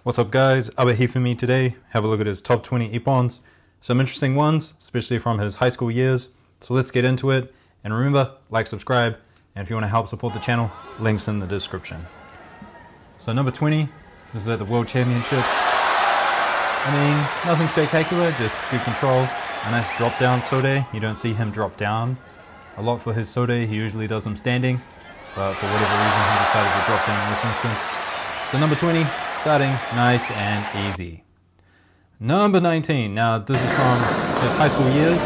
What's up guys, Abe Hifumi today. Have a look at his top 20 Ippons. Some interesting ones, especially from his high school years. So let's get into it. And remember, like, subscribe, and if you want to help support the channel, links in the description. So number 20, this is at the World Championships. I mean, nothing spectacular, just good control. A nice drop down Sode. You don't see him drop down a lot for his Sode. He usually does them standing, but for whatever reason he decided to drop down in this instance. So number 20, starting nice and easy. Number 19, now this is from his high school years.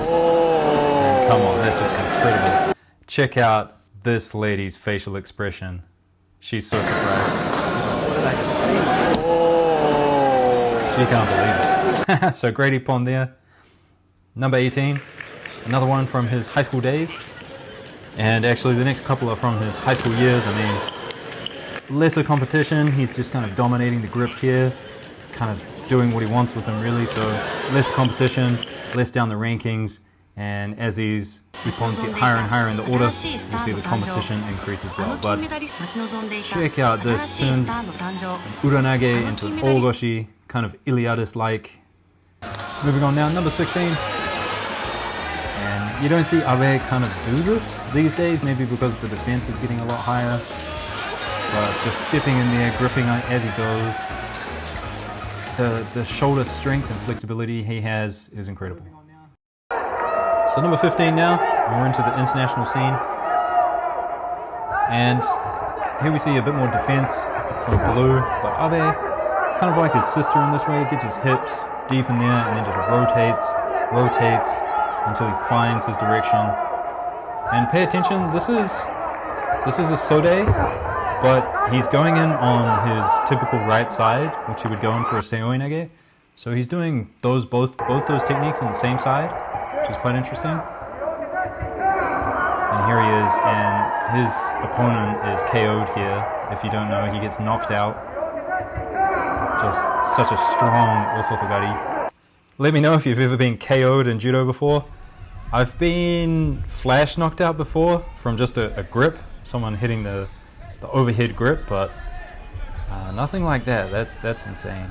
And come on, that's just incredible. Check out this lady's facial expression. She's so surprised. What did I just see? She can't believe it. So great Ippon there. Number 18, another one from his high school days. And actually the next couple are from his high school years. I mean, lesser competition, he's just kind of dominating the grips here, kind of doing what he wants with them really, so less competition, less down the rankings, and as these Ippons get higher and higher in the order, you see the competition increase as well. But check out this, turns an uranage into an ogoshi, kind of Iliadis-like. Moving on now, number 16. And you don't see Abe kind of do this these days, maybe because the defense is getting a lot higher. But just stepping in there, gripping as he goes. The shoulder strength and flexibility he has is incredible. So number 15 now, and we're into the international scene. And here we see a bit more defense from blue, but Abe, kind of like his sister in this way, gets his hips deep in there and then just rotates until he finds his direction. And pay attention, this is a Sode, but he's going in on his typical right side, which he would go in for a Seoi Nage. So he's doing both those techniques on the same side, which is quite interesting. And here he is, and his opponent is KO'd here. If you don't know, he gets knocked out. Just such a strong Osotogari. Let me know if you've ever been KO'd in judo before. I've been flash knocked out before from just a grip, someone hitting the overhead grip, but nothing like that. That's insane.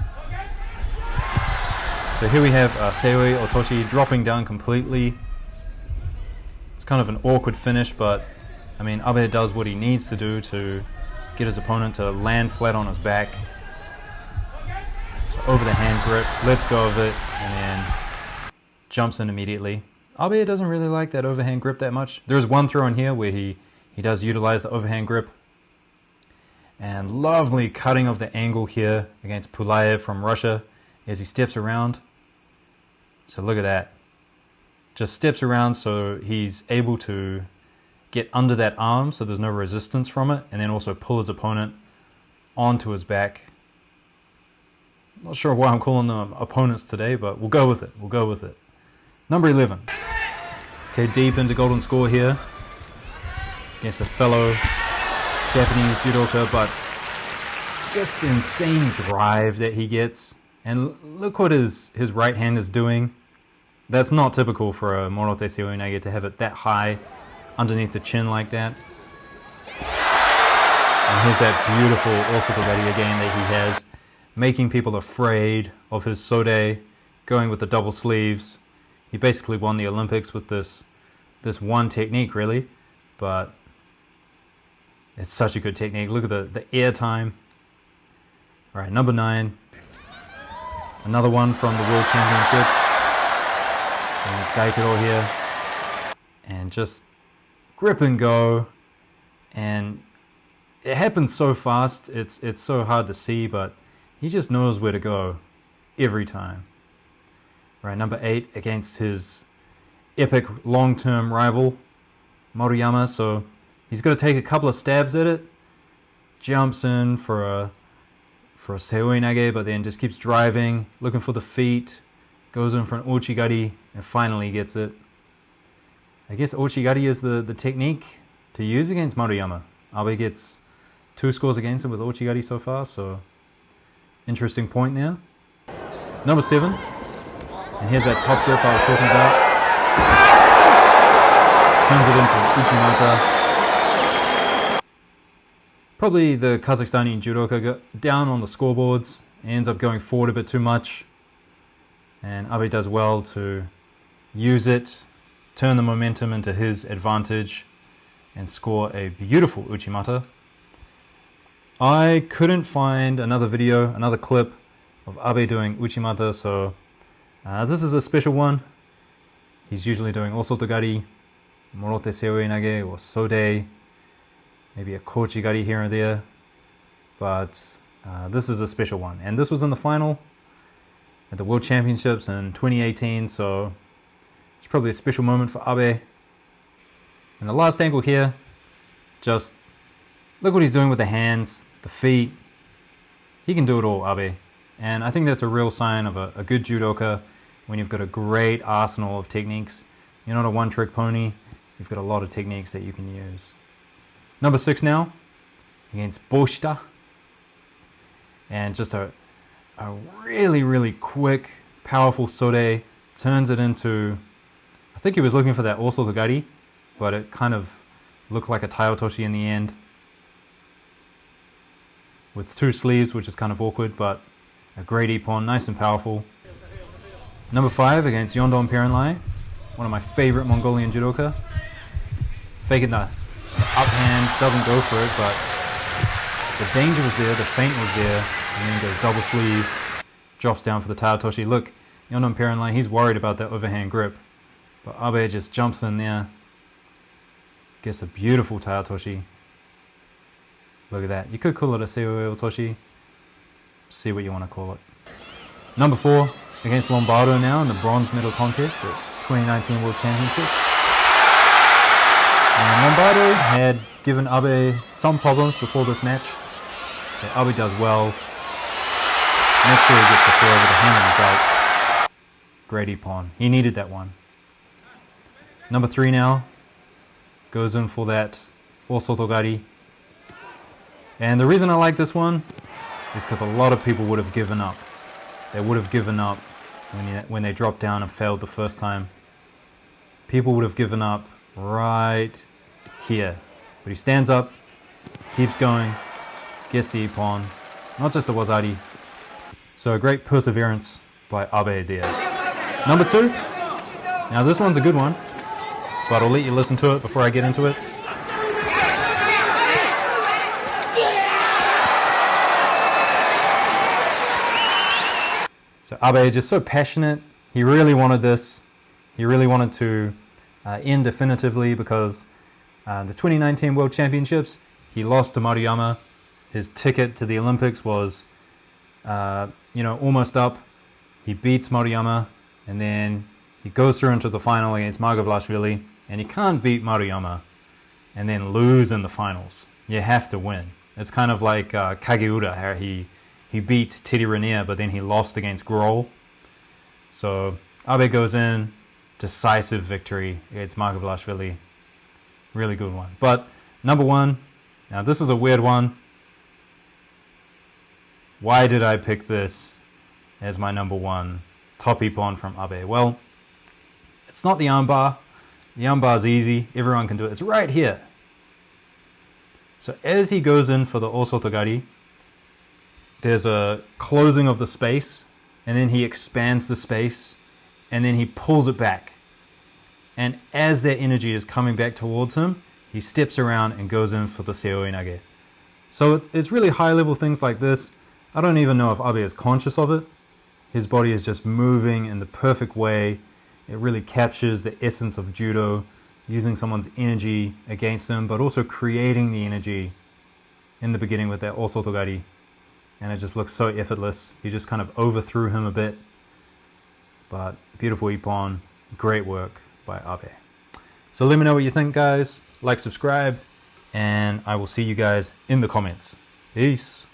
So here we have Seoi Otoshi dropping down completely. It's kind of an awkward finish, but I mean Abe does what he needs to do to get his opponent to land flat on his back. So over the hand grip, lets go of it, and then jumps in immediately. Abe doesn't really like that overhand grip that much. There's one throw in here where he does utilize the overhand grip. And lovely cutting of the angle here against Pulaev from Russia as he steps around. So look at that. Just steps around so he's able to get under that arm so there's no resistance from it, and then also pull his opponent onto his back. Not sure why I'm calling them opponents today, but we'll go with it. We'll go with it. Number 11. Okay, deep into golden score here against a fellow Japanese judoka, but just insane drive that he gets. And look what his right hand is doing. That's not typical for a Morote Seoi Nage to have it that high underneath the chin like that. And here's that beautiful Osotogari again that he has, making people afraid of his Sode, going with the double sleeves. He basically won the Olympics with this one technique really, but it's such a good technique. Look at the air time. All right, number 9. Another one from the World Championships. And it's Gaitaro here. And just grip and go. And it happens so fast, it's so hard to see, but he just knows where to go every time. All right, number 8 against his epic long-term rival, MARUYAMA. So he's got to take a couple of stabs at it, jumps in for a Seoi Nage, but then just keeps driving, looking for the feet, goes in for an Ochigari, and finally gets it. I guess Ochigari is the technique to use against MARUYAMA. Abe gets 2 scores against him with Ochigari so far, so interesting point there. Number 7, and here's that top grip I was talking about. Turns it into an Uchimata. Probably the Kazakhstani judoka got down on the scoreboards, ends up going forward a bit too much, and Abe does well to use it, turn the momentum into his advantage, and score a beautiful uchimata. I couldn't find another video, another clip of Abe doing uchimata, so this is a special one. He's usually doing osotogari, morote seoi nage, or sode, maybe a kochigari here and there, but this is a special one. And this was in the final at the World Championships in 2018, so it's probably a special moment for Abe. And the last angle here, just look what he's doing with the hands, the feet. He can do it all, Abe. And I think that's a real sign of a good judoka, when you've got a great arsenal of techniques. You're not a one-trick pony. You've got a lot of techniques that you can use. Number 6 now, against Boshita. And just a really, really quick, powerful sode. Turns it into, I think he was looking for that osotogari, but it kind of looked like a taiotoshi in the end. With 2 sleeves, which is kind of awkward, but a great ippon, nice and powerful. Number 5 against Yondon Perenlai, one of my favorite Mongolian judoka. Faking the uphand, doesn't go for it, but the danger was there, the feint was there, and then he goes double sleeve, drops down for the taiotoshi. Look, Yondon Perenlai, he's worried about that overhand grip, but Abe just jumps in there, gets a beautiful taiotoshi. Look at that. You could call it a seoi otoshi, see what you want to call it. Number 4 against Lombardo now in the bronze medal contest at 2019 World Championships. And Lombardo had given Abe some problems before this match, so Abe does well. Make sure he gets the throw with the hand on the belt. Great ippon. He needed that one. Number 3 now goes in for that osotogari. And the reason I like this one is because a lot of people would have given up. They would have given up when they dropped down and failed the first time. People would have given up right here. But he stands up, keeps going, gets the ippon, not just a wazari. So a great perseverance by Abe there. Number 2. Now this one's a good one, but I'll let you listen to it before I get into it. So Abe just so passionate. He really wanted this. He really wanted to end definitively, because the 2019 World Championships, he lost to Maruyama. His ticket to the Olympics was, almost up. He beats Maruyama, and then he goes through into the final against Margavlashvili, and you can't beat Maruyama and then lose in the finals. You have to win. It's kind of like Kageura, how he beat Teddy Raniere, but then he lost against Grohl. So Abe goes in, decisive victory against Margavlashvili. Really good one. But number 1, now this is a weird one. Why did I pick this as my number 1 top ippon from Abe? Well, it's not the armbar. The armbar's easy. Everyone can do it. It's right here. So as he goes in for the osotogari, there's a closing of the space, and then he expands the space, and then he pulls it back. And as that energy is coming back towards him, he steps around and goes in for the seoi nage. So it's really high-level things like this. I don't even know if Abe is conscious of it. His body is just moving in the perfect way. It really captures the essence of judo, using someone's energy against them, but also creating the energy in the beginning with that osotogari. And it just looks so effortless. He just kind of overthrew him a bit. But beautiful ippon, great work by Abe. So let me know what you think, guys. Like, subscribe, and I will see you guys in the comments. Peace.